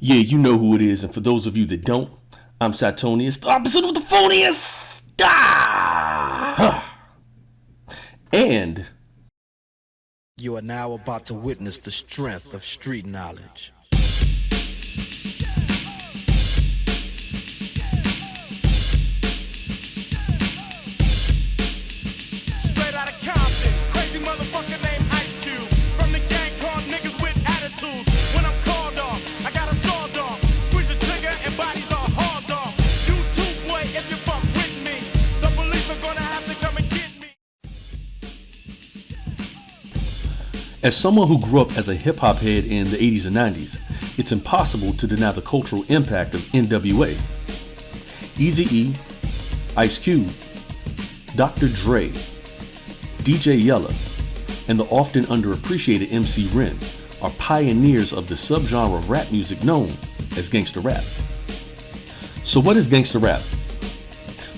Yeah, you know who it is, and for those of you that don't, I'm Cytonius, the opposite of the phoniest. And you are now about to witness the strength of street knowledge. Straight out of Compton, crazy motherfucker named Ice Cube. From the gang called niggas with attitudes. When I'm called off, I got a sawed off. Squeeze the trigger and bodies are hauled off. You too, boy, if you fuck with me. The police are gonna have to come and get me. as someone who grew up as a hip-hop head in the 80s and 90s, it's impossible to deny the cultural impact of NWA. Eazy-E, Ice Cube, Dr. Dre, DJ Yella, and the often underappreciated MC Ren are pioneers of the subgenre of rap music known as gangster rap. So what is gangster rap?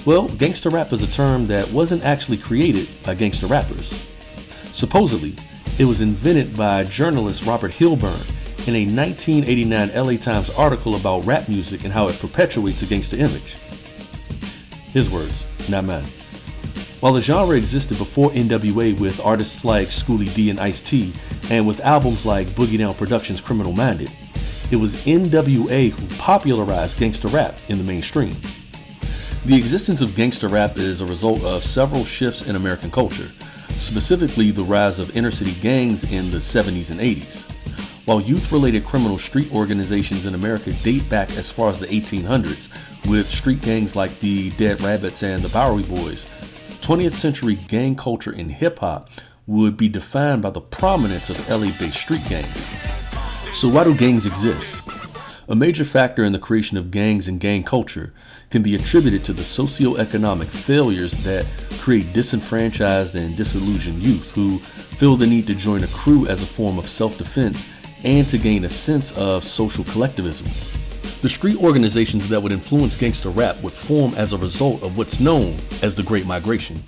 Well, gangster rap is a term that wasn't actually created by gangster rappers. Supposedly, it was invented by journalist Robert Hilburn in a 1989 LA Times article about rap music and how it perpetuates a gangster image. His words, not mine. While the genre existed before NWA with artists like Schoolie D and Ice-T, and with albums like Boogie Down Productions' Criminal Minded, it was NWA who popularized gangster rap in the mainstream. The existence of gangster rap is a result of several shifts in American culture, specifically the rise of inner-city gangs in the 70s and 80s. While youth-related criminal street organizations in America date back as far as the 1800s, with street gangs like the Dead Rabbits and the Bowery Boys, 20th century gang culture in hip-hop would be defined by the prominence of LA-based street gangs. So why do gangs exist? A major factor in the creation of gangs and gang culture can be attributed to the socioeconomic failures that create disenfranchised and disillusioned youth who feel the need to join a crew as a form of self-defense and to gain a sense of social collectivism. The street organizations that would influence gangster rap would form as a result of what's known as the Great Migration.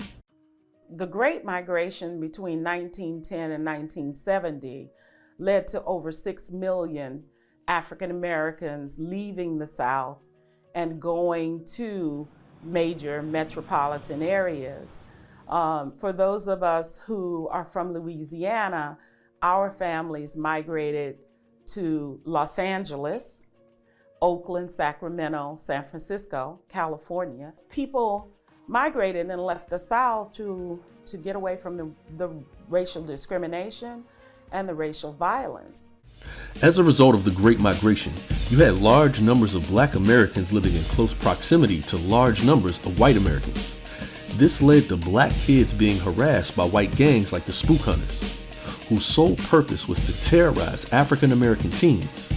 The Great Migration between 1910 and 1970 led to over 6 million African Americans leaving the South and going to major metropolitan areas. For those of us who are from Louisiana, our families migrated to Los Angeles, Oakland, Sacramento, San Francisco, California. People migrated and left the South to get away from the racial discrimination and the racial violence. As a result of the Great Migration, you had large numbers of Black Americans living in close proximity to large numbers of white Americans. This led to Black kids being harassed by white gangs like the Spook Hunters, whose sole purpose was to terrorize African American teens.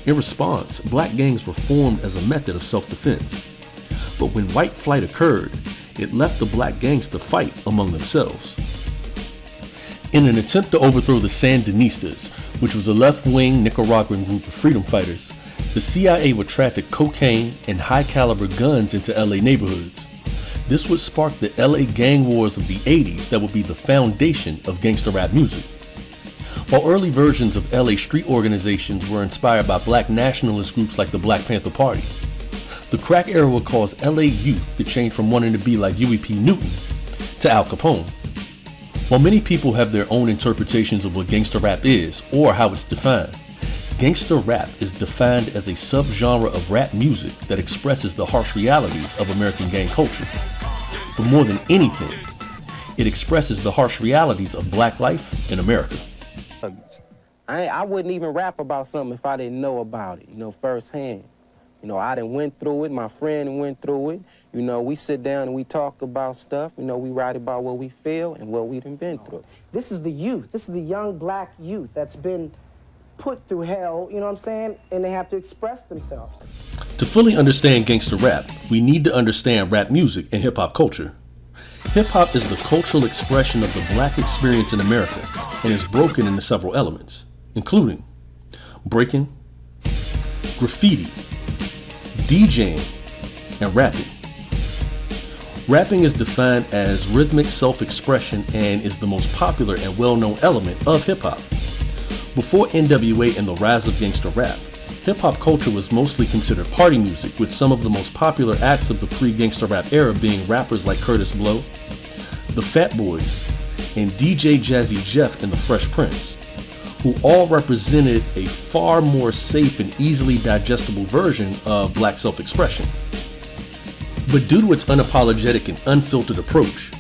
In response, Black gangs were formed as a method of self-defense. But when white flight occurred, it left the Black gangs to fight among themselves. In an attempt to overthrow the Sandinistas, which was a left-wing Nicaraguan group of freedom fighters, the CIA would traffic cocaine and high-caliber guns into LA neighborhoods. This would spark the LA gang wars of the 80s that would be the foundation of gangster rap music. While early versions of LA street organizations were inspired by Black nationalist groups like the Black Panther Party, the crack era would cause LA youth to change from wanting to be like Huey P. Newton to Al Capone. While many people have their own interpretations of what gangster rap is or how it's defined, gangster rap is defined as a subgenre of rap music that expresses the harsh realities of American gang culture. But more than anything, it expresses the harsh realities of Black life in America. I wouldn't even rap about something if I didn't know about it, firsthand. I done went through it, my friend went through it. We sit down and we talk about stuff. We write about what we feel and what we done been through. This is the youth. This is the young Black youth that's been put through hell, and they have to express themselves. To fully understand gangster rap, we need to understand rap music and hip-hop culture. Hip-hop is the cultural expression of the Black experience in America and is broken into several elements, including breaking, graffiti, DJing, and rapping. Rapping is defined as rhythmic self-expression and is the most popular and well-known element of hip-hop. Before NWA and the rise of gangster rap, hip-hop culture was mostly considered party music, with some of the most popular acts of the pre-gangsta rap era being rappers like Kurtis Blow, the Fat Boys, and DJ Jazzy Jeff and the Fresh Prince, who all represented a far more safe and easily digestible version of black self-expression. But due to its unapologetic and unfiltered approach,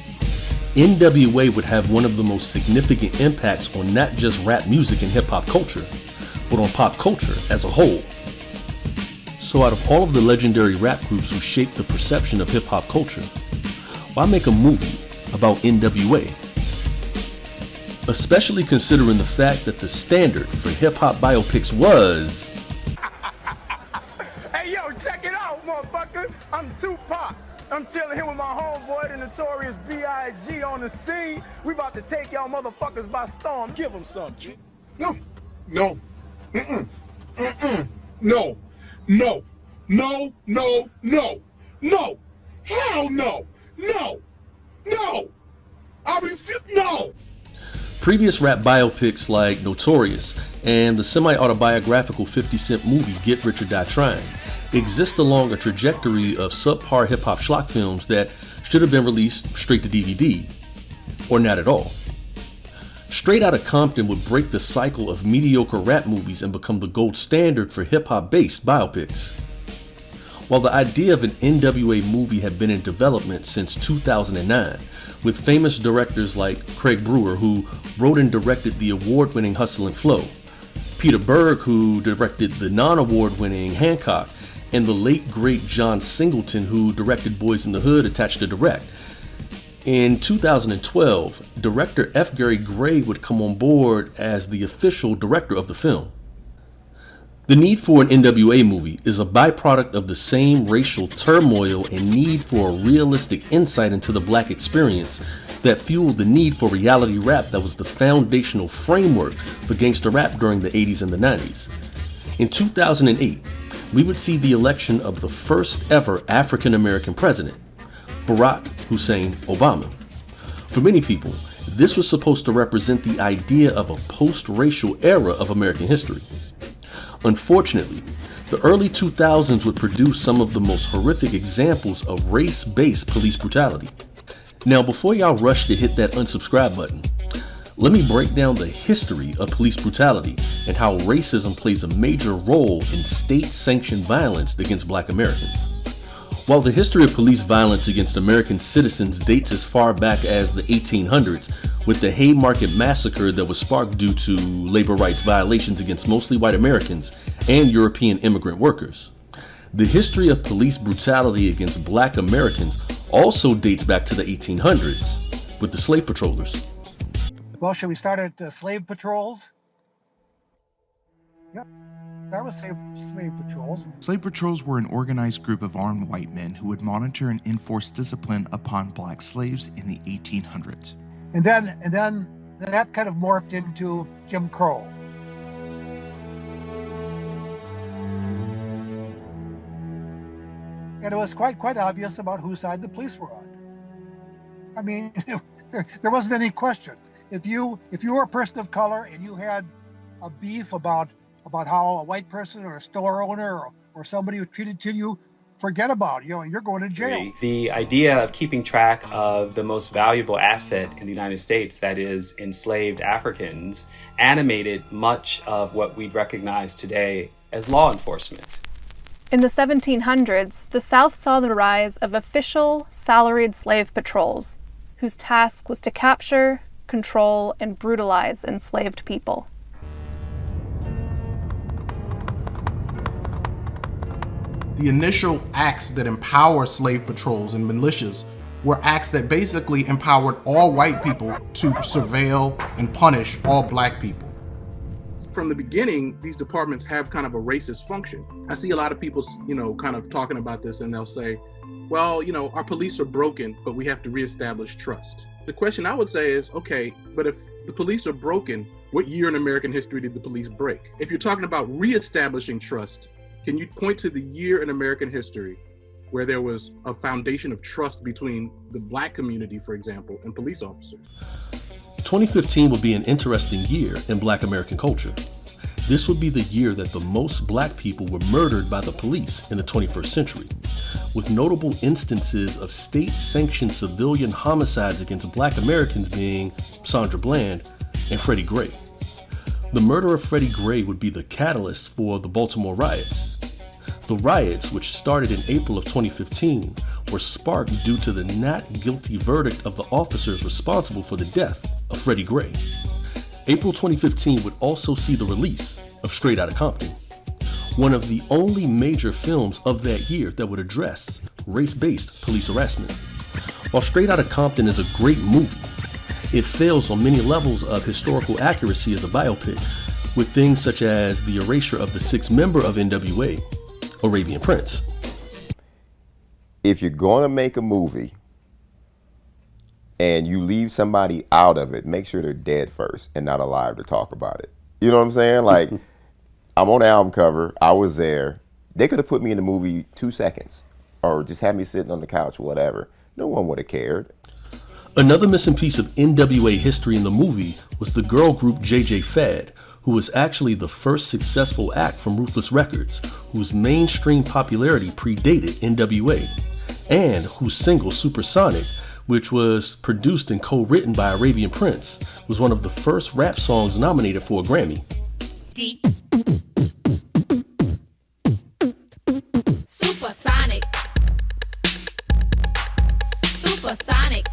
NWA would have one of the most significant impacts on not just rap music and hip-hop culture, but on pop culture as a whole. So out of all of the legendary rap groups who shaped the perception of hip-hop culture, why make a movie about NWA? Especially considering the fact that the standard for hip-hop biopics was... Hey, yo, check it out, motherfucker. I'm Tupac. I'm chilling here with my homeboy, the notorious B.I.G. on the scene. We about to take y'all motherfuckers by storm. Give them some, G. No. Mm-mm. No. Hell no. No. I refuse. No. Previous rap biopics like Notorious and the semi-autobiographical 50 Cent movie Get Rich or Die Trying exist along a trajectory of subpar hip-hop schlock films that should have been released straight to DVD, or not at all. Straight Outta Compton would break the cycle of mediocre rap movies and become the gold standard for hip-hop based biopics. While the idea of an NWA movie had been in development since 2009, with famous directors like Craig Brewer, who wrote and directed the award-winning Hustle and Flow, Peter Berg, who directed the non-award-winning Hancock, and the late great John Singleton, who directed Boys in the Hood attached to direct. In 2012, director F. Gary Gray would come on board as the official director of the film. The need for an NWA movie is a byproduct of the same racial turmoil and need for a realistic insight into the black experience that fueled the need for reality rap that was the foundational framework for gangster rap during the 80s and the 90s. In 2008, we would see the election of the first ever African American president, Barack Hussein Obama. For many people, this was supposed to represent the idea of a post-racial era of American history. Unfortunately, the early 2000s would produce some of the most horrific examples of race-based police brutality. Now, before y'all rush to hit that unsubscribe button, let me break down the history of police brutality and how racism plays a major role in state-sanctioned violence against Black Americans. While the history of police violence against American citizens dates as far back as the 1800s, with the Haymarket Massacre that was sparked due to labor rights violations against mostly white Americans and European immigrant workers, the history of police brutality against Black Americans also dates back to the 1800s with the slave patrollers. Well, should we start at slave patrols? Yep, that was slave patrols. Slave patrols were an organized group of armed white men who would monitor and enforce discipline upon black slaves in the 1800s. And then that kind of morphed into Jim Crow. And it was quite obvious about whose side the police were on. I mean, there wasn't any question. If you were a person of color and you had a beef about how a white person or a store owner or somebody who treated you, forget about it. You're going to jail. The idea of keeping track of the most valuable asset in the United States, that is enslaved Africans, animated much of what we'd recognize today as law enforcement. In the 1700s, the South saw the rise of official, salaried slave patrols, whose task was to capture, control, and brutalize enslaved people. The initial acts that empowered slave patrols and militias were acts that basically empowered all white people to surveil and punish all black people. From the beginning, these departments have kind of a racist function. I see a lot of people, kind of talking about this, and they'll say, well, our police are broken, but we have to reestablish trust. The question I would say is, okay, but if the police are broken, what year in American history did the police break? If you're talking about reestablishing trust, can you point to the year in American history where there was a foundation of trust between the Black community, for example, and police officers? 2015 will be an interesting year in Black American culture. This would be the year that the most black people were murdered by the police in the 21st century, with notable instances of state-sanctioned civilian homicides against black Americans being Sandra Bland and Freddie Gray. The murder of Freddie Gray would be the catalyst for the Baltimore riots. The riots, which started in April of 2015, were sparked due to the not guilty verdict of the officers responsible for the death of Freddie Gray. April 2015 would also see the release of Straight Out of Compton, one of the only major films of that year that would address race-based police harassment. While Straight Out of Compton is a great movie, it fails on many levels of historical accuracy as a biopic, with things such as the erasure of the sixth member of NWA, Arabian Prince. If you're going to make a movie and you leave somebody out of it, make sure they're dead first and not alive to talk about it. You know what I'm saying? Like, I'm on the album cover, I was there. They could have put me in the movie 2 seconds or just had me sitting on the couch or whatever. No one would have cared. Another missing piece of NWA history in the movie was the girl group JJ Fad, who was actually the first successful act from Ruthless Records, whose mainstream popularity predated NWA, and whose single Supersonic, which was produced and co-written by Arabian Prince, was one of the first rap songs nominated for a Grammy. Deep. Supersonic. Supersonic.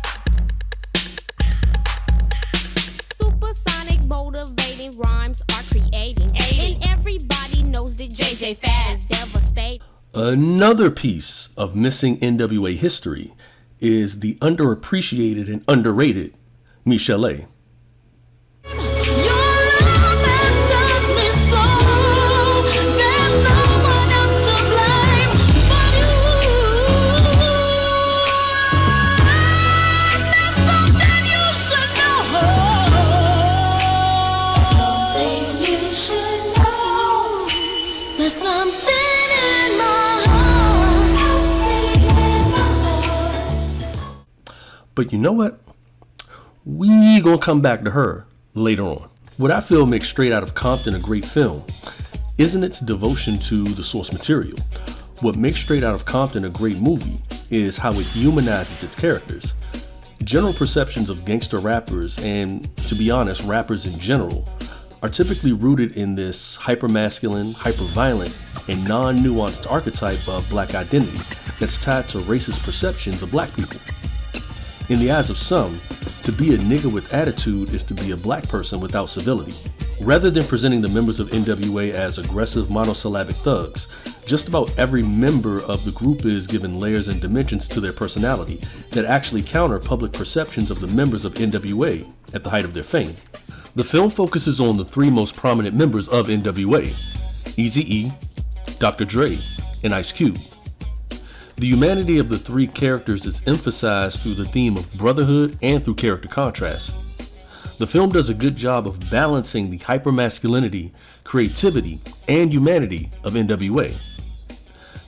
Supersonic motivating rhymes are creating. And everybody knows that JJ Fad is devastating. Another piece of missing NWA history is the underappreciated and underrated Michelle. But you know what? We gonna come back to her later on. What I feel makes Straight Out of Compton a great film isn't its devotion to the source material. What makes Straight Out of Compton a great movie is how it humanizes its characters. General perceptions of gangster rappers, and to be honest, rappers in general, are typically rooted in this hyper-masculine, hyper-violent, and non-nuanced archetype of black identity that's tied to racist perceptions of black people. In the eyes of some, to be a nigga with attitude is to be a black person without civility. Rather than presenting the members of NWA as aggressive monosyllabic thugs, just about every member of the group is given layers and dimensions to their personality that actually counter public perceptions of the members of NWA at the height of their fame. The film focuses on the three most prominent members of NWA, Eazy-E, Dr. Dre, and Ice Cube. The humanity of the three characters is emphasized through the theme of brotherhood and through character contrast. The film does a good job of balancing the hypermasculinity, creativity, and humanity of NWA.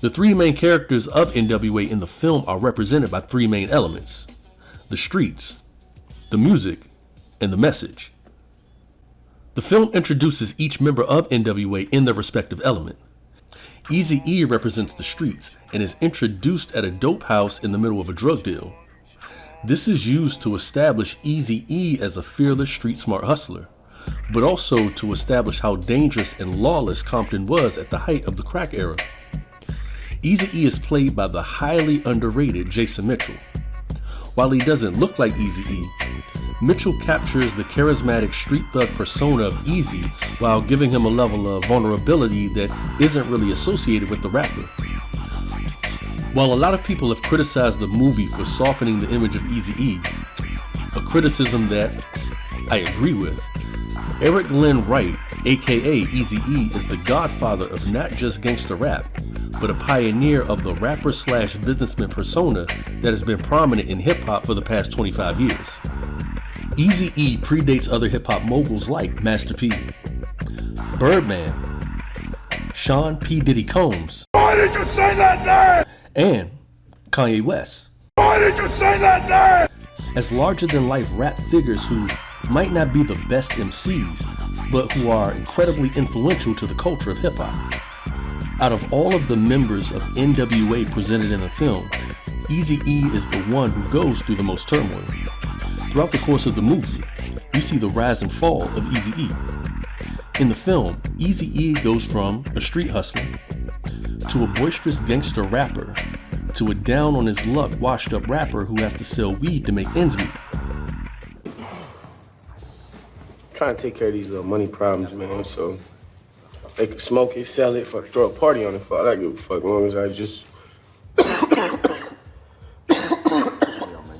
The three main characters of NWA in the film are represented by three main elements: the streets, the music, and the message. The film introduces each member of NWA in their respective element. Eazy-E represents the streets and is introduced at a dope house in the middle of a drug deal. This is used to establish Eazy-E as a fearless street smart hustler, but also to establish how dangerous and lawless Compton was at the height of the crack era. Eazy-E is played by the highly underrated Jason Mitchell. While he doesn't look like Eazy-E, Mitchell captures the charismatic street thug persona of Eazy while giving him a level of vulnerability that isn't really associated with the rapper. While a lot of people have criticized the movie for softening the image of Eazy-E, a criticism that I agree with, Eric Glenn Wright, aka Eazy-E, is the godfather of not just gangster rap, but a pioneer of the rapper/businessman persona that has been prominent in hip-hop for the past 25 years. Eazy-E predates other hip-hop moguls like Master P, Birdman, Sean P. Diddy Combs, Why did you say that name? and Kanye West. Why did you say that name? As larger-than-life rap figures who might not be the best MCs, but who are incredibly influential to the culture of hip-hop. Out of all of the members of NWA presented in the film, Eazy-E is the one who goes through the most turmoil. Throughout the course of the movie, we see the rise and fall of Eazy-E. In the film, Eazy-E goes from a street hustler to a boisterous gangster rapper to a down-on-his-luck, washed-up rapper who has to sell weed to make ends meet. Trying to take care of these little money problems, man, so they can smoke it, sell it, fuck, throw a party on it, fuck. I give a fuck, as long as I just... You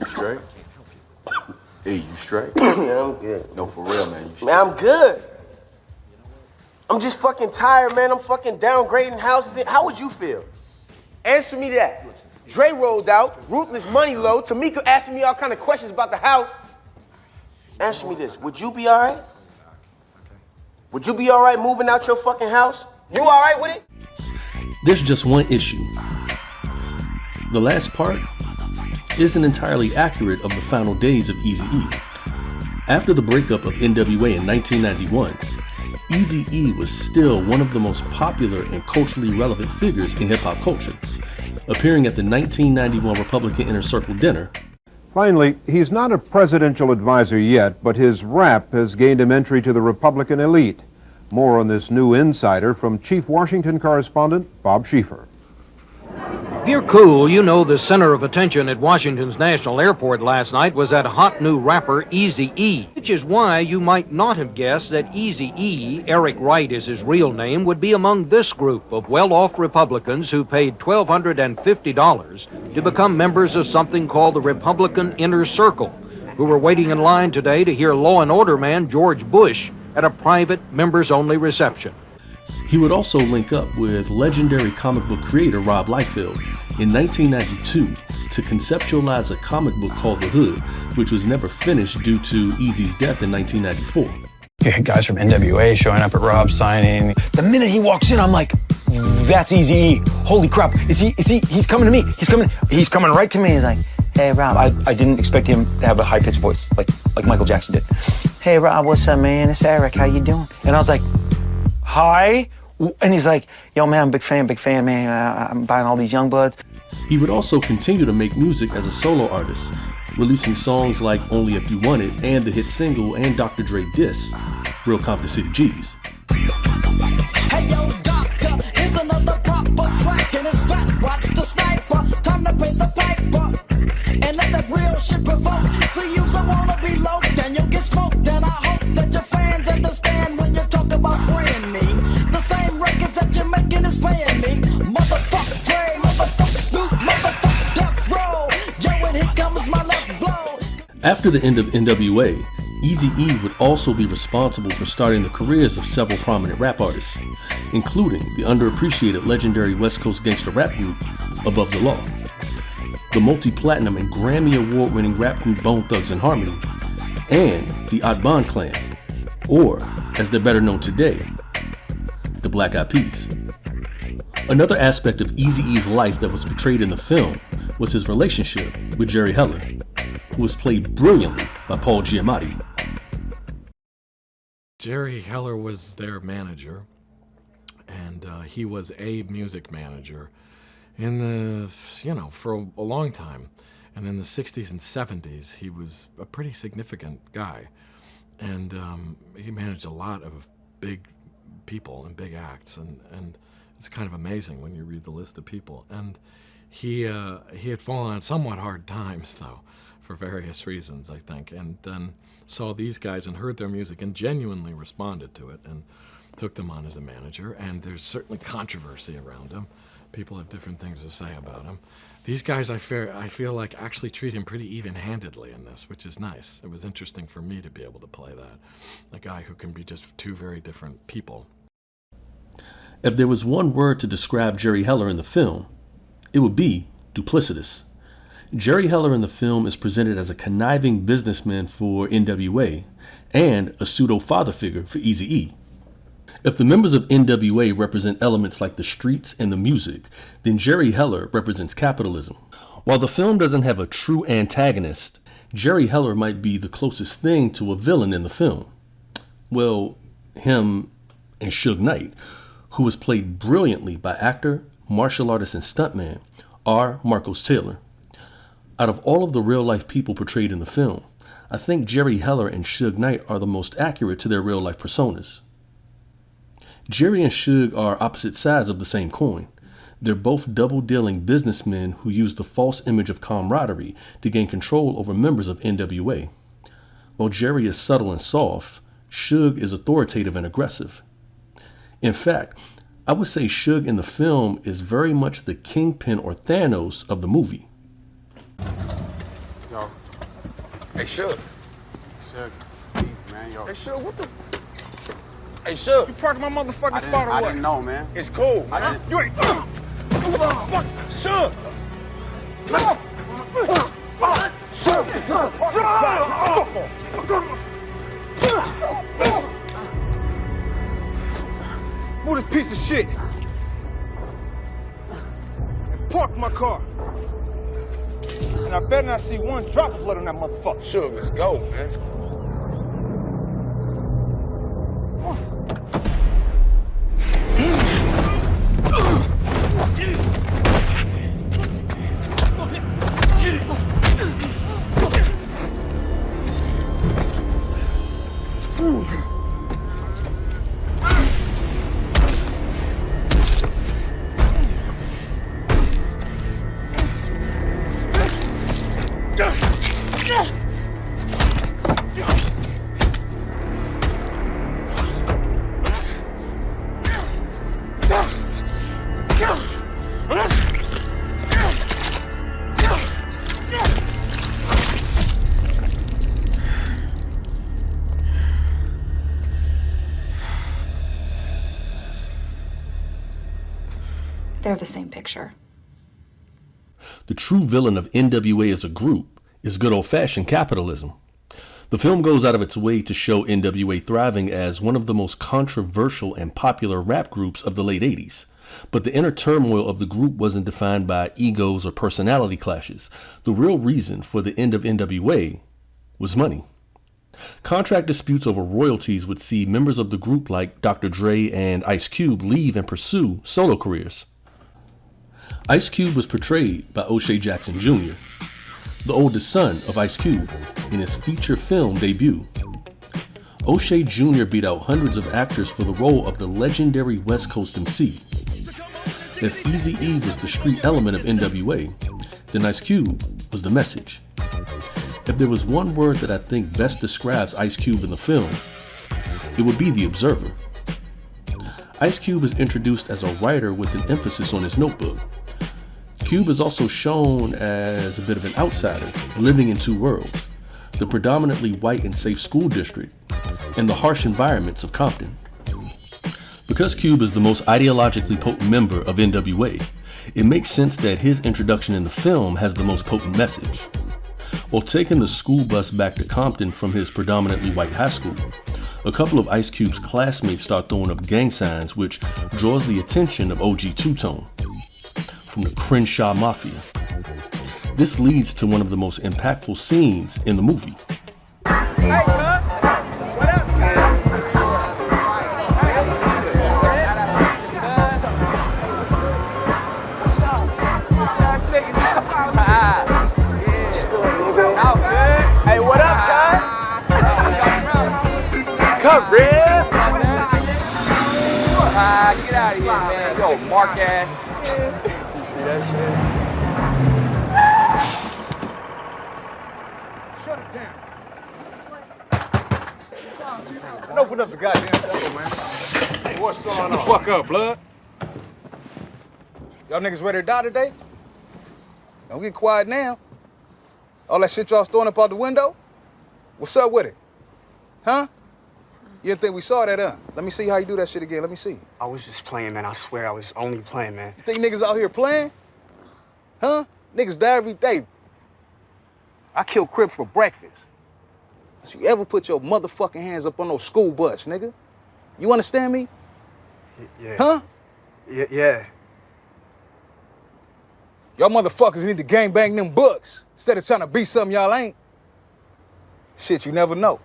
straight? Hey, you straight? Yeah, I'm good. No, for real, man. You straight? Man, I'm good. I'm just fucking tired, man. I'm fucking downgrading houses. How would you feel? Answer me that. Dre rolled out, ruthless money low. Tamika asking me all kind of questions about the house. Answer me this. Would you be all right? Would you be all right moving out your fucking house? You all right with it? There's just one issue. The last part isn't entirely accurate of the final days of Eazy-E. After the breakup of NWA in 1991, Eazy-E was still one of the most popular and culturally relevant figures in hip-hop culture, appearing at the 1991 Republican Inner Circle dinner. Finally, he's not a presidential advisor yet, but his rap has gained him entry to the Republican elite. More on this new insider from Chief Washington correspondent Bob Schieffer. If you're cool, you know the center of attention at Washington's National Airport last night was that hot new rapper Eazy-E, which is why you might not have guessed that Eazy-E, Eric Wright is his real name, would be among this group of well-off Republicans who paid $1,250 to become members of something called the Republican Inner Circle, who were waiting in line today to hear Law and Order man George Bush at a private members-only reception. He would also link up with legendary comic book creator Rob Liefeld in 1992 to conceptualize a comic book called The Hood, which was never finished due to Eazy's death in 1994. You had guys from NWA showing up at Rob's signing. The minute he walks in, I'm like, that's Eazy-E. Holy crap, he's coming to me. He's coming right to me. He's like, hey, Rob. I didn't expect him to have a high-pitched voice like Michael Jackson did. Hey, Rob, what's up, man? It's Eric. How you doing? And I was like, hi. And he's like, yo, man, I'm big fan, man. I'm buying all these young buds. He would also continue to make music as a solo artist, releasing songs like Only If You Want It and the hit single and Dr. Dre diss, Real Compton City G's. Hey, yo, doctor, here's another proper track, and it's fat. Watch the sniper, time to pay the piper, and let that real shit provoke. See, you wanna be low, then you'll get smoked. And I hope that your fans understand when you talk about spraying me. The same records that you're making is paying me. Motherfuck Dre, motherfuck Snoop, motherfuck Death Row. Yo, and here comes my left blow. After the end of NWA, Eazy-E would also be responsible for starting the careers of several prominent rap artists, including the underappreciated legendary West Coast gangster rap group Above the Law, the multi-platinum and Grammy award-winning rap group Bone Thugs and Harmony, and the Odd Bond Clan, or as they're better known today, the Black Eyed Peas. Another aspect of Eazy-E's life that was portrayed in the film was his relationship with Jerry Heller, who was played brilliantly by Paul Giamatti. Jerry Heller was their manager, and he was a music manager in the, for a long time. And in the 60s and 70s, he was a pretty significant guy. And he managed a lot of big people and big acts, and it's kind of amazing when you read the list of people. And he had fallen on somewhat hard times, though, for various reasons, I think, and then saw these guys and heard their music and genuinely responded to it and took them on as a manager. And there's certainly controversy around him. People have different things to say about him. These guys, I feel like, actually treat him pretty even-handedly in this, which is nice. It was interesting for me to be able to play that, a guy who can be just two very different people. If there was one word to describe Jerry Heller in the film, it would be duplicitous. Jerry Heller in the film is presented as a conniving businessman for NWA and a pseudo-father figure for Eazy-E. If the members of NWA represent elements like the streets and the music, then Jerry Heller represents capitalism. While the film doesn't have a true antagonist, Jerry Heller might be the closest thing to a villain in the film. Well, him and Suge Knight, who was played brilliantly by actor, martial artist, and stuntman R. Marcos Taylor. Out of all of the real-life people portrayed in the film, I think Jerry Heller and Suge Knight are the most accurate to their real-life personas. Jerry and Suge are opposite sides of the same coin. They're both double-dealing businessmen who use the false image of camaraderie to gain control over members of NWA. While Jerry is subtle and soft, Suge is authoritative and aggressive. In fact, I would say Suge in the film is very much the Kingpin or Thanos of the movie. Yo. Hey, Suge. Suge, easy, man, yo. Hey, Suge, what the? Hey, Suge. You parked my motherfucking spot or what? I didn't know, man. It's cool, man. You ain't. Fuck, Suge. Move this piece of shit. And park my car. And I better not see one drop of blood on that motherfucker. Sure, let's go, man. They're the same picture. The true villain of NWA as a group is good old-fashioned capitalism. The film goes out of its way to show NWA thriving as one of the most controversial and popular rap groups of the late 80s. But the inner turmoil of the group wasn't defined by egos or personality clashes. The real reason for the end of NWA was money. Contract disputes over royalties would see members of the group like Dr. Dre and Ice Cube leave and pursue solo careers. Ice Cube was portrayed by O'Shea Jackson Jr., the oldest son of Ice Cube, in his feature film debut. O'Shea Jr. beat out hundreds of actors for the role of the legendary West Coast MC. If Eazy-E was the street element of NWA, then Ice Cube was the message. If there was one word that I think best describes Ice Cube in the film, it would be the observer. Ice Cube is introduced as a writer with an emphasis on his notebook. Cube is also shown as a bit of an outsider, living in two worlds, the predominantly white and safe school district and the harsh environments of Compton. Because Cube is the most ideologically potent member of NWA, it makes sense that his introduction in the film has the most potent message. While taking the school bus back to Compton from his predominantly white high school, a couple of Ice Cube's classmates start throwing up gang signs, which draws the attention of OG Two-Tone from the Crenshaw Mafia. This leads to one of the most impactful scenes in the movie. Hey, cuz. What up, man? Hey, what up, cuz? Come, Red. Get out of here, man. Yo, Mark ass. You see that shit? Shut it down. And open up the goddamn door, man. Hey, what's going on? Shut the fuck up, blood. Y'all niggas ready to die today? Don't get quiet now. All that shit y'all throwing up out the window? What's up with it? Huh? You didn't think we saw that, huh? Let me see how you do that shit again. Let me see. I was just playing, man. I swear I was only playing, man. You think niggas out here playing? Huh? Niggas die every day. I kill Crips for breakfast. Don't you ever put your motherfucking hands up on those school bus, nigga? You understand me? Yeah. Huh? Yeah. Y'all motherfuckers need to gangbang them books instead of trying to be something y'all ain't. Shit, you never know.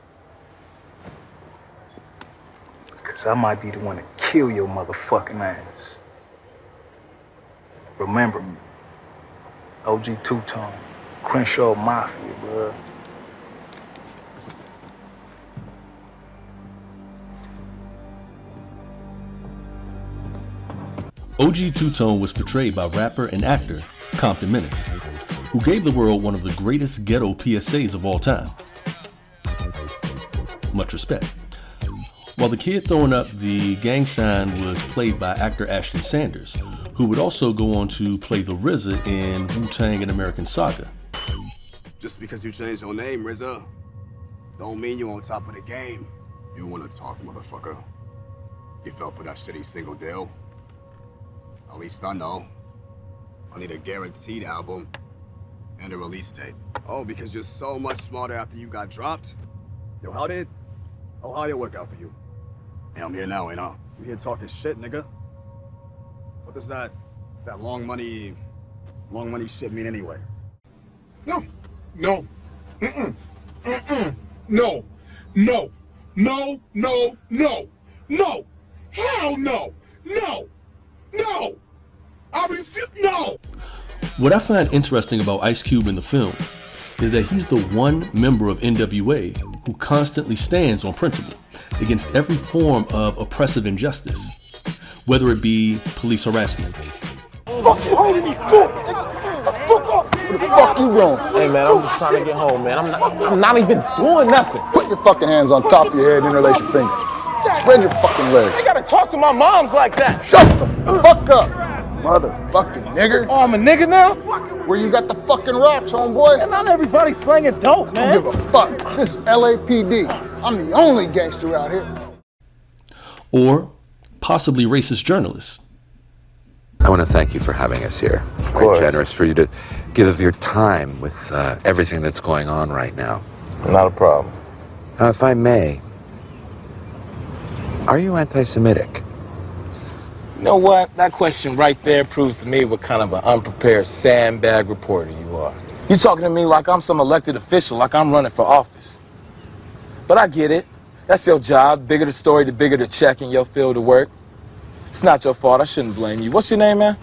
I might be the one to kill your motherfucking ass. Remember me. OG Two-Tone, Crenshaw Mafia, bro. OG Two-Tone was portrayed by rapper and actor Compton Menace, who gave the world one of the greatest ghetto PSAs of all time. Much respect. While the kid throwing up the gang sign was played by actor Ashton Sanders, who would also go on to play the RZA in Wu-Tang and American Saga. Just because you changed your name, RZA, don't mean you on top of the game. You wanna talk, motherfucker. You fell for that shitty single deal. At least I know. I need a guaranteed album and a release date. Oh, because you're so much smarter after you got dropped? Yo, how did it work out for you? Hey, I'm here now, ain't I? You here talking shit, nigga? What does that long money shit mean anyway? No. No. Mm-mm. Mm-mm. No. No. No. No. No. No. Hell no. No. No. I refuse. No. What I find interesting about Ice Cube in the film is that he's the one member of NWA who constantly stands on principle against every form of oppressive injustice, whether it be police harassment. Fuck you holding me, fool! Fuck off! What the fuck you doing? Hey man, I'm just trying to get home, man. I'm not even doing nothing. Put your fucking hands on top of your head and interlace your fingers. Spread your fucking legs. I gotta talk to my moms like that. Shut the fuck up, motherfucking nigger. Oh, I'm a nigga now? Where you got the fucking rocks, homeboy? And not everybody's slanging dope, man. Don't give a fuck. This is LAPD. I'm the only gangster out here. Or possibly racist journalists. I want to thank you for having us here. It's quite generous for you to give of your time with everything that's going on right now. Not a problem. If I may, are you anti-Semitic? You know what? That question right there proves to me what kind of an unprepared sandbag reporter you are. You talking to me like I'm some elected official, like I'm running for office. But I get it. That's your job. The bigger the story, the bigger the check in your field of work. It's not your fault. I shouldn't blame you. What's your name, man?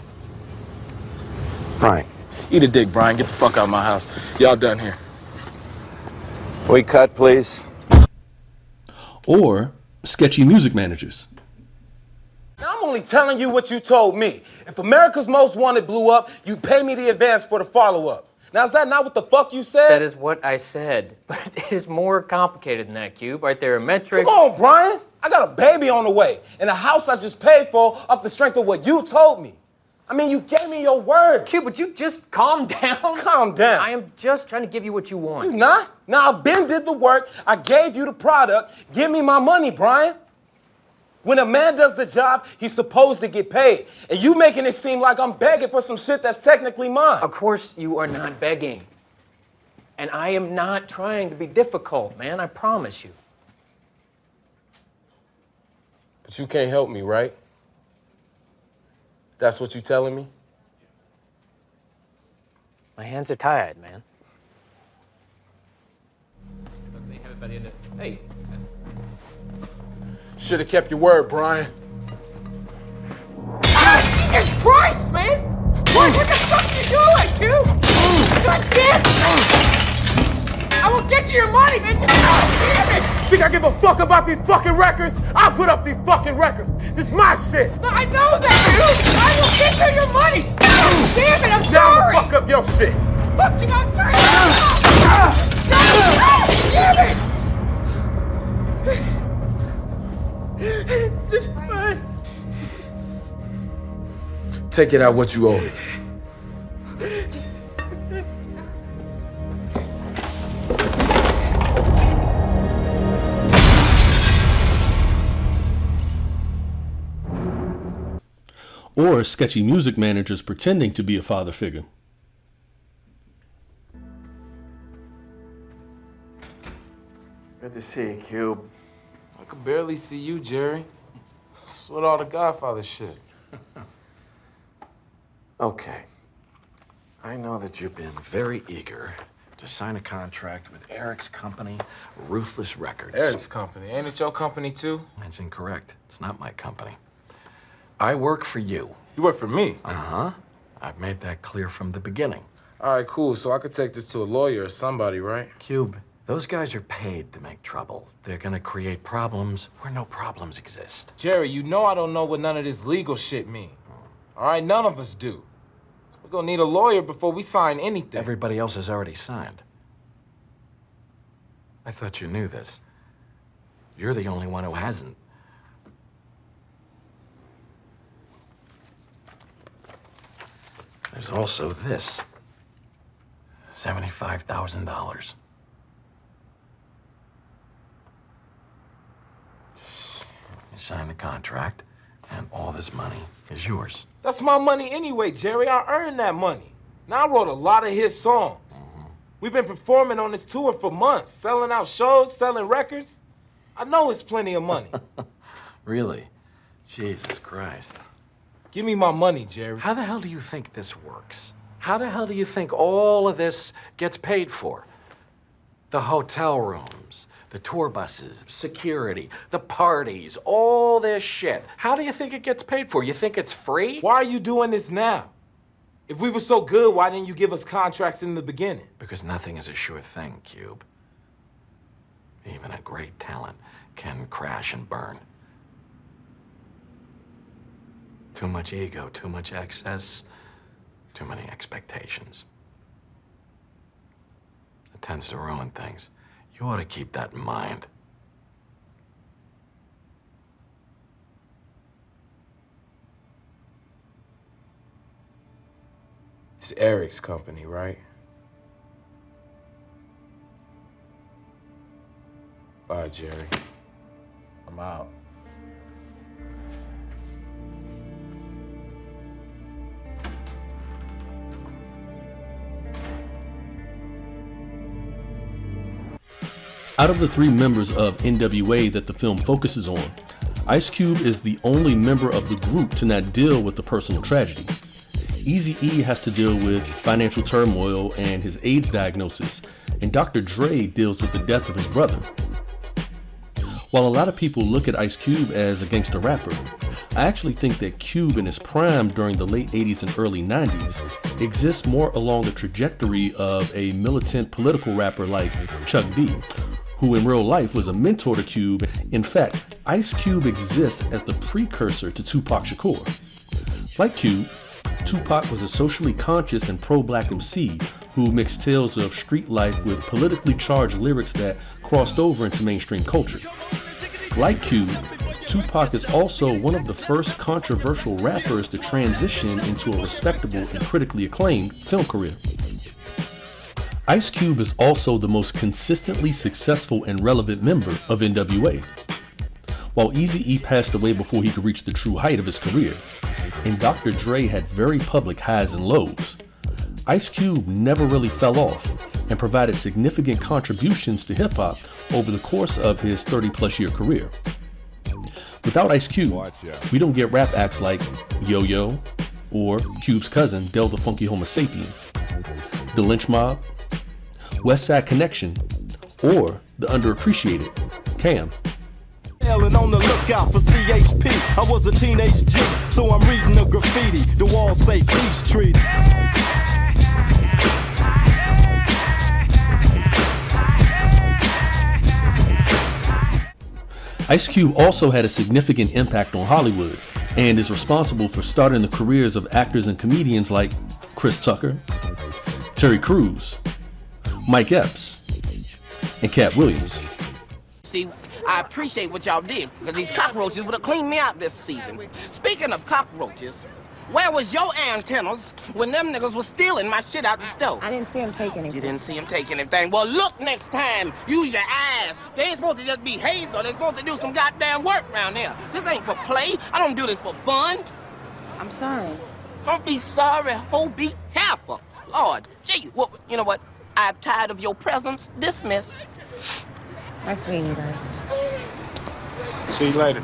Brian. Eat a dick, Brian. Get the fuck out of my house. Y'all done here. We cut, please. Or sketchy music managers. Now, I'm only telling you what you told me. If America's Most Wanted blew up, you pay me the advance for the follow-up. Now, is that not what the fuck you said? That is what I said. But it is more complicated than that, Cube. Right, there are metrics. Come on, Brian. I got a baby on the way and a house I just paid for off the strength of what you told me. I mean, you gave me your word. Cube, would you just calm down? Calm down. I am just trying to give you what you want. You not? Now, I been did the work. I gave you the product. Give me my money, Brian. When a man does the job, he's supposed to get paid. And you making it seem like I'm begging for some shit that's technically mine. Of course you are not begging. And I am not trying to be difficult, man. I promise you. But you can't help me, right? That's what you telling me? My hands are tied, man. Hey. Should have kept your word, Brian. Jesus Christ, man! What the fuck are you doing, Q? God damn it! I will get you your money, man! Just damn it! Think I give a fuck about these fucking records? I'll put up these fucking records. This is my shit. No, I know that, dude! I will get you your money! God damn it, I'm sorry! Now fuck up your shit. Look, you got damn it! Just fine. Take it out what you owe me. Just... Or sketchy music managers pretending to be a father figure. Good to see you, Cube. I could barely see you, Jerry. What's with all the Godfather shit? Okay. I know that you've been very eager to To sign a contract with Eric's company, Ruthless Records. Eric's company. Ain't it your company, too? That's incorrect. It's not my company. I work for you. You work for me? Uh-huh. I've made that clear from the beginning. All right, cool. So I could take this to a lawyer or somebody, right? Cube, those guys are paid to make trouble. They're gonna create problems where no problems exist. Jerry, you know I don't know what none of this legal shit mean. All right, none of us do. So we're gonna need a lawyer before we sign anything. Everybody else has already signed. I thought you knew this. You're the only one who hasn't. There's also this. $75,000. You sign the contract, and all this money is yours. That's my money anyway, Jerry. I earned that money. Now, I wrote a lot of his songs. We've been performing on this tour for months, selling out shows, selling records. I know it's plenty of money. Really? Jesus Christ. Give me my money, Jerry. How the hell do you think this works? How the hell do you think all of this gets paid for? The hotel rooms, the tour buses, security, the parties, all this shit. How do you think it gets paid for? You think it's free? Why are you doing this now? If we were so good, why didn't you give us contracts in the beginning? Because nothing is a sure thing, Cube. Even a great talent can crash and burn. Too much ego, too much excess, too many expectations. It tends to ruin things. You ought to keep that in mind. It's Eric's company, right? Bye, Jerry. I'm out. Out of the three members of NWA that the film focuses on, Ice Cube is the only member of the group to not deal with the personal tragedy. Eazy-E has to deal with financial turmoil and his AIDS diagnosis, and Dr. Dre deals with the death of his brother. While a lot of people look at Ice Cube as a gangster rapper, I actually think that Cube in his prime during the late 80s and early 90s exists more along the trajectory of a militant political rapper like Chuck D, who in real life was a mentor to Cube. In fact, Ice Cube exists as the precursor to Tupac Shakur. Like Cube, Tupac was a socially conscious and pro-black MC who mixed tales of street life with politically charged lyrics that crossed over into mainstream culture. Like Cube, Tupac is also one of the first controversial rappers to transition into a respectable and critically acclaimed film career. Ice Cube is also the most consistently successful and relevant member of NWA. While Eazy-E passed away before he could reach the true height of his career, and Dr. Dre had very public highs and lows, Ice Cube never really fell off and provided significant contributions to hip-hop over the course of his 30-plus year career. Without Ice Cube, we don't get rap acts like Yo-Yo or Cube's cousin, Del the Funky Homo Sapien, The Lynch Mob, West Side Connection, or the underappreciated Cam. And on the lookout for CHP. I was a teenage G, so I'm reading the graffiti. The walls say peace treaty. Ice Cube also had a significant impact on Hollywood and is responsible for starting the careers of actors and comedians like Chris Tucker, Terry Crews, Mike Epps, and Cat Williams. See, I appreciate what y'all did, because these cockroaches would have cleaned me out this season. Speaking of cockroaches, where was your antennas when them niggas was stealing my shit out the stove? I didn't see him take anything. You didn't see him take anything? Well, look next time. Use your eyes. They ain't supposed to just be hazel. They're supposed to do some goddamn work around here. This ain't for play. I don't do this for fun. I'm sorry. Don't be sorry, ho. Be careful. Lord, gee, well, you know what? I'm tired of your presence. Dismissed. Nice meeting you guys. See you later.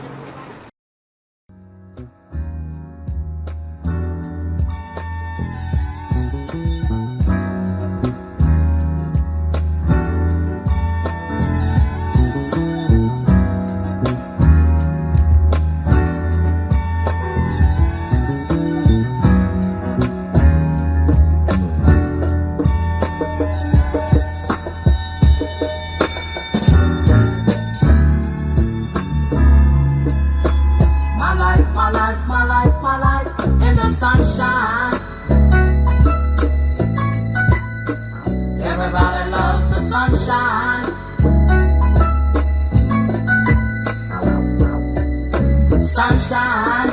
sunshine.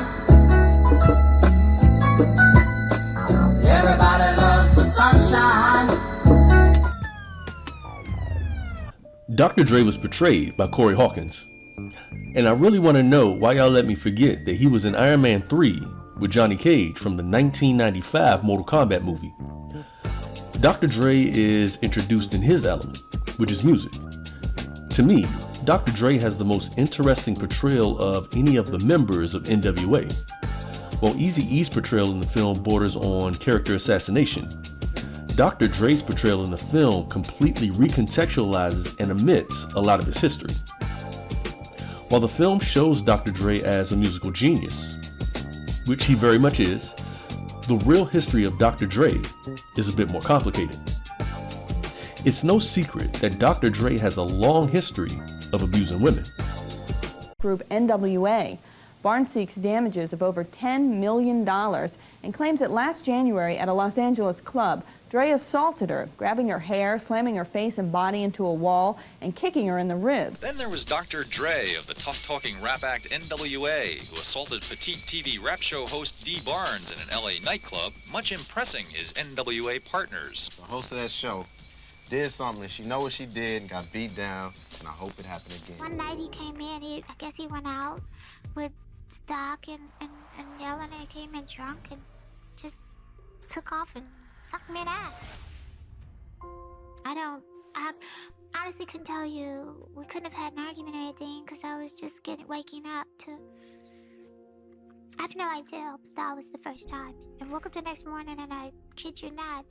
Everybody loves the sunshine. Dr. Dre was portrayed by Corey Hawkins. And I really want to know why y'all let me forget that he was in Iron Man 3 with Johnny Cage from the 1995 Mortal Kombat movie. Dr. Dre is introduced in his element, which is music. To me, Dr. Dre has the most interesting portrayal of any of the members of NWA. While Eazy-E's portrayal in the film borders on character assassination, Dr. Dre's portrayal in the film completely recontextualizes and omits a lot of his history. While the film shows Dr. Dre as a musical genius, which he very much is, the real history of Dr. Dre is a bit more complicated. It's no secret that Dr. Dre has a long history of abusing women. Group NWA. Barnes seeks damages of over $10 million and claims that last January at a Los Angeles club, Dre assaulted her, grabbing her hair, slamming her face and body into a wall, and kicking her in the ribs. Then there was Dr. Dre of the tough-talking rap act NWA, who assaulted petite TV rap show host Dee Barnes in an LA nightclub, much impressing his NWA partners. The host of that show did something, and she know what she did and got beat down, and I hope it happened again. One night he came in, I guess he went out with Doc and yelling, and he came in drunk and just took off and sucked me in ass. I honestly couldn't tell you. We couldn't have had an argument or anything because I was just waking up to. I have no idea, but that was the first time. And woke up the next morning and I kid you not,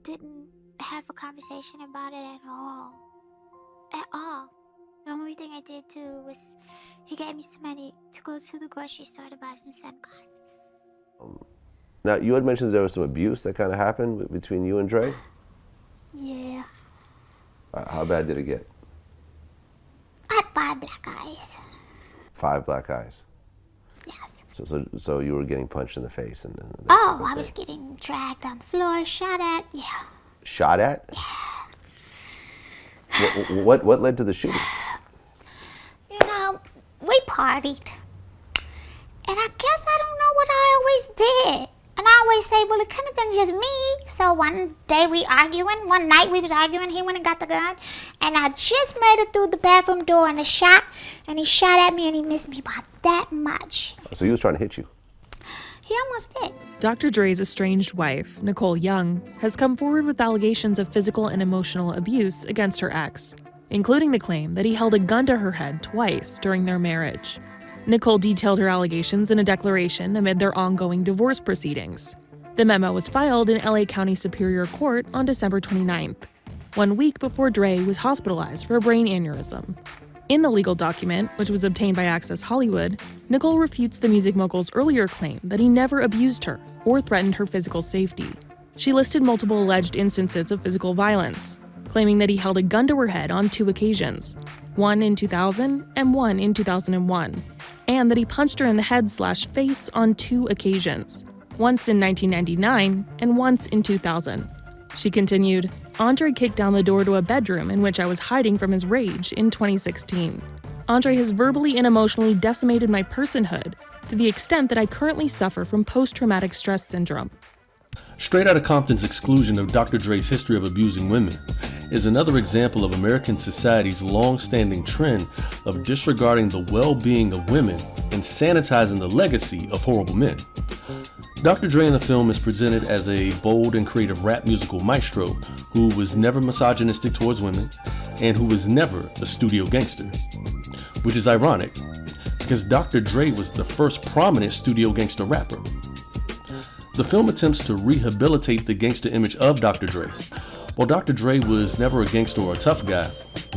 didn't have a conversation about it at all. At all. The only thing I did too was he gave me some money to go to the grocery store to buy some sunglasses. Now, you had mentioned there was some abuse that kind of happened between you and Dre? Yeah. How bad did it get? I had 5 black eyes. 5 black eyes? Yes. So you were getting punched in the face? And Oh, I was getting dragged on the floor, shot at, yeah. Shot at? Yeah. What led to the shooting? You know, we partied. And I guess I don't know what I always did. And I always say, well, it couldn't have been just me. So one day one night we was arguing, he went and got the gun. And I just made it through the bathroom door and he shot at me and he missed me by that much. So he was trying to hit you? He almost did. Dr. Dre's estranged wife, Nicole Young, has come forward with allegations of physical and emotional abuse against her ex, including the claim that he held a gun to her head twice during their marriage. Nicole detailed her allegations in a declaration amid their ongoing divorce proceedings. The memo was filed in LA County Superior Court on December 29th, 1 week before Dre was hospitalized for a brain aneurysm. In the legal document, which was obtained by Access Hollywood, Nicole refutes the music mogul's earlier claim that he never abused her or threatened her physical safety. She listed multiple alleged instances of physical violence, claiming that he held a gun to her head on 2 occasions, one in 2000 and one in 2001, and that he punched her in the head/face on 2 occasions, once in 1999 and once in 2000. She continued, Andre kicked down the door to a bedroom in which I was hiding from his rage in 2016. Andre has verbally and emotionally decimated my personhood to the extent that I currently suffer from post-traumatic stress syndrome. Straight Outta Compton's exclusion of Dr. Dre's history of abusing women is another example of American society's long-standing trend of disregarding the well-being of women and sanitizing the legacy of horrible men. Dr. Dre in the film is presented as a bold and creative rap musical maestro who was never misogynistic towards women and who was never a studio gangster. Which is ironic, because Dr. Dre was the first prominent studio gangster rapper. The film attempts to rehabilitate the gangster image of Dr. Dre. While Dr. Dre was never a gangster or a tough guy,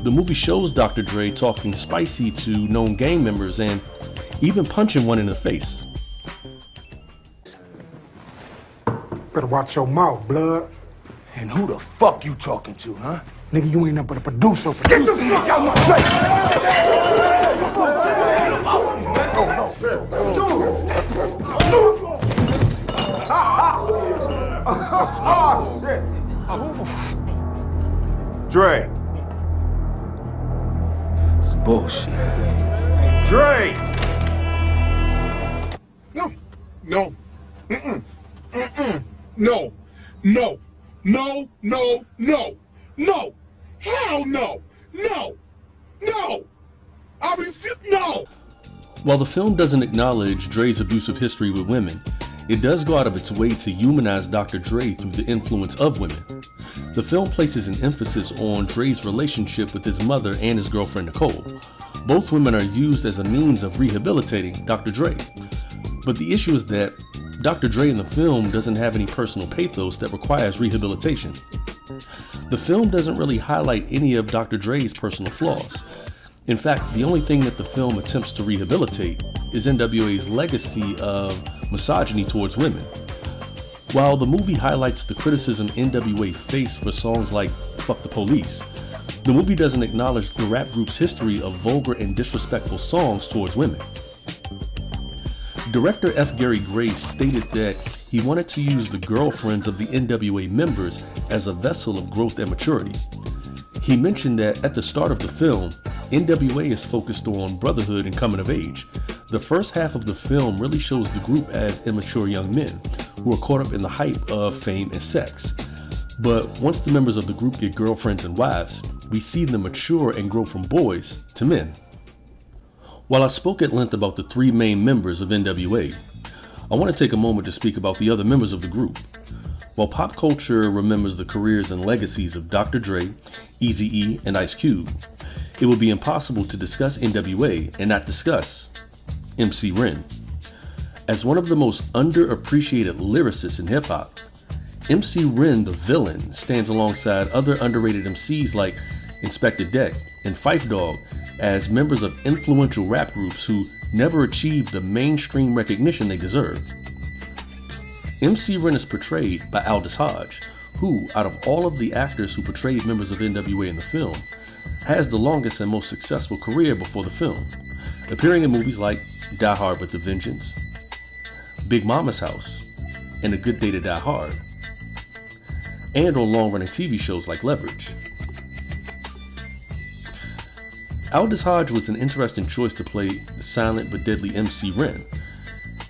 the movie shows Dr. Dre talking spicy to known gang members and even punching one in the face. Better watch your mouth, blood. And who the fuck you talking to, huh? Nigga, you ain't nothing but a producer. Get the fuck out my face! Oh, shit. Dre. It's bullshit. Dre! No. Mm-mm. Mm-mm. No. No. No. No. No. No. Hell no. No. No. I refuse. No. While the film doesn't acknowledge Dre's abusive history with women, it does go out of its way to humanize Dr. Dre through the influence of women. The film places an emphasis on Dre's relationship with his mother and his girlfriend Nicole. Both women are used as a means of rehabilitating Dr. Dre. But the issue is that Dr. Dre in the film doesn't have any personal pathos that requires rehabilitation. The film doesn't really highlight any of Dr. Dre's personal flaws. In fact, the only thing that the film attempts to rehabilitate is NWA's legacy of misogyny towards women. While the movie highlights the criticism NWA faced for songs like Fuck the Police, the movie doesn't acknowledge the rap group's history of vulgar and disrespectful songs towards women. Director F. Gary Grace stated that he wanted to use the girlfriends of the NWA members as a vessel of growth and maturity. He mentioned that at the start of the film, NWA is focused on brotherhood and coming of age. The first half of the film really shows the group as immature young men who are caught up in the hype of fame and sex. But once the members of the group get girlfriends and wives, we see them mature and grow from boys to men. While I spoke at length about the three main members of NWA, I want to take a moment to speak about the other members of the group. While pop culture remembers the careers and legacies of Dr. Dre, Eazy-E, and Ice Cube, it would be impossible to discuss NWA and not discuss MC Ren. As one of the most underappreciated lyricists in hip-hop, MC Ren the Villain stands alongside other underrated MCs like Inspector Deck and Phife Dawg as members of influential rap groups who never achieved the mainstream recognition they deserved. MC Ren is portrayed by Aldous Hodge, who, out of all of the actors who portrayed members of NWA in the film, has the longest and most successful career before the film, appearing in movies like Die Hard with a Vengeance, Big Mama's House, and A Good Day to Die Hard, and on long-running TV shows like Leverage. Aldous Hodge was an interesting choice to play the silent but deadly MC Ren.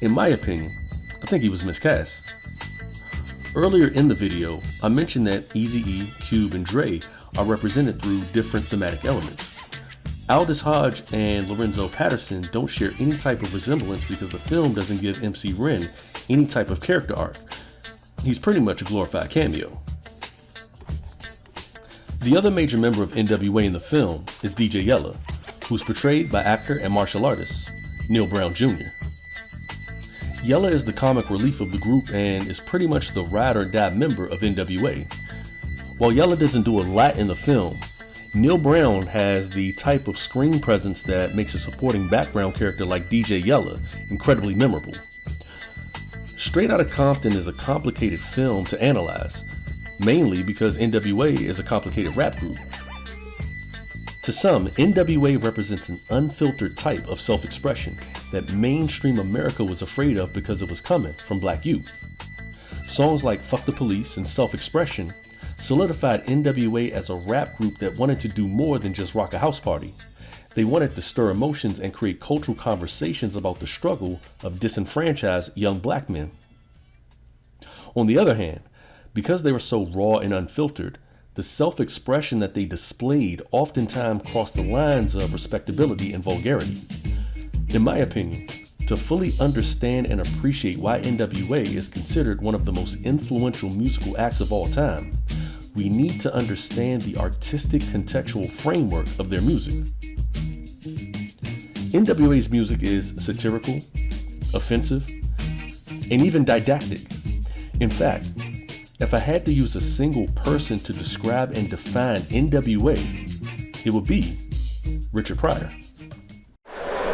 In my opinion, I think he was miscast. Earlier in the video, I mentioned that Eazy-E, Cube, and Dre are represented through different thematic elements. Aldous Hodge and Lorenzo Patterson don't share any type of resemblance because the film doesn't give MC Ren any type of character arc. He's pretty much a glorified cameo. The other major member of NWA in the film is DJ Yella, who's portrayed by actor and martial artist Neil Brown Jr. Yella is the comic relief of the group and is pretty much the ride or die member of NWA. While Yella doesn't do a lot in the film, Neil Brown has the type of screen presence that makes a supporting background character like DJ Yella incredibly memorable. Straight Out of Compton is a complicated film to analyze, mainly because NWA is a complicated rap group. To some, NWA represents an unfiltered type of self-expression that mainstream America was afraid of because it was coming from black youth. Songs like Fuck the Police and Self-Expression solidified NWA as a rap group that wanted to do more than just rock a house party. They wanted to stir emotions and create cultural conversations about the struggle of disenfranchised young black men. On the other hand, because they were so raw and unfiltered, the self-expression that they displayed oftentimes crossed the lines of respectability and vulgarity. In my opinion, to fully understand and appreciate why NWA is considered one of the most influential musical acts of all time, we need to understand the artistic contextual framework of their music. NWA's music is satirical, offensive, and even didactic. In fact, if I had to use a single person to describe and define NWA, it would be Richard Pryor.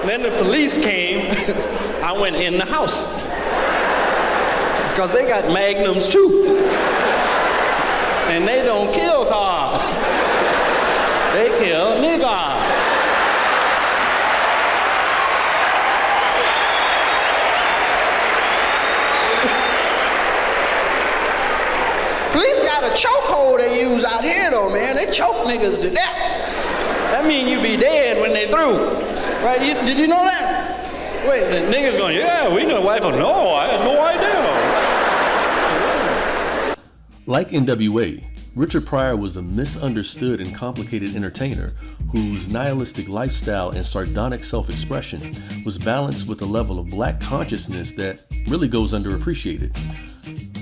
Then the police came, I went in the house. Because they got magnums too. And they don't kill cars. They kill niggas. Police got a chokehold they use out here though, man. They choke niggas to death. That mean you be dead when they through. Right? Did you know that? Wait, the niggas going, yeah, we know white folks. No, I had no idea. Like NWA, Richard Pryor was a misunderstood and complicated entertainer whose nihilistic lifestyle and sardonic self-expression was balanced with a level of black consciousness that really goes underappreciated.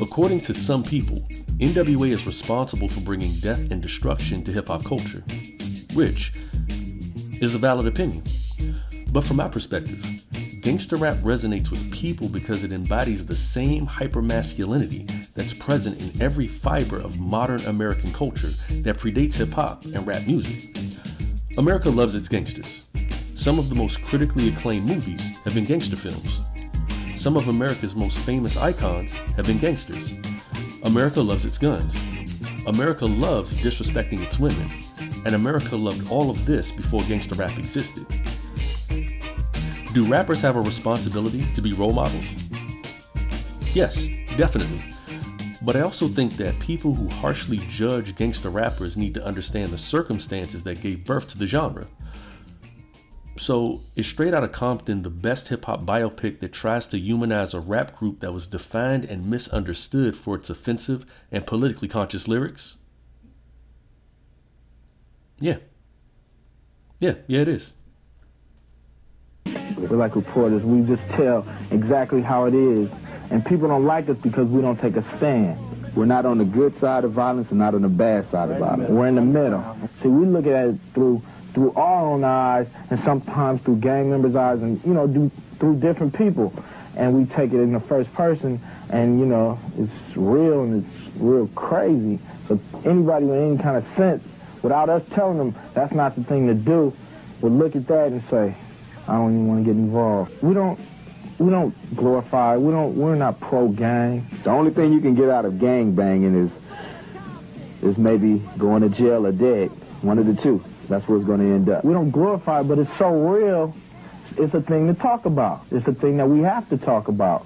According to some people, NWA is responsible for bringing death and destruction to hip-hop culture, which is a valid opinion. But from my perspective, gangster rap resonates with people because it embodies the same hypermasculinity that's present in every fiber of modern American culture that predates hip-hop and rap music. America loves its gangsters. Some of the most critically acclaimed movies have been gangster films. Some of America's most famous icons have been gangsters. America loves its guns. America loves disrespecting its women. And America loved all of this before gangster rap existed. Do rappers have a responsibility to be role models? Yes, definitely. But I also think that people who harshly judge gangster rappers need to understand the circumstances that gave birth to the genre. So, is Straight Outta Compton the best hip-hop biopic that tries to humanize a rap group that was defined and misunderstood for its offensive and politically conscious lyrics? Yeah. Yeah, it is. We're like reporters. We just tell exactly how it is. And people don't like us because we don't take a stand. We're not on the good side of violence and not on the bad side of violence. We're in the middle. See, we look at it through our own eyes and sometimes through gang members' eyes and, through different people. And we take it in the first person and, it's real and it's real crazy. So anybody with any kind of sense, without us telling them that's not the thing to do, will look at that and say, I don't even want to get involved. We don't glorify, we're not pro-gang. The only thing you can get out of gang banging is maybe going to jail or dead. One of the two. That's where it's going to end up. We don't glorify it, but it's so real, it's a thing to talk about. It's a thing that we have to talk about.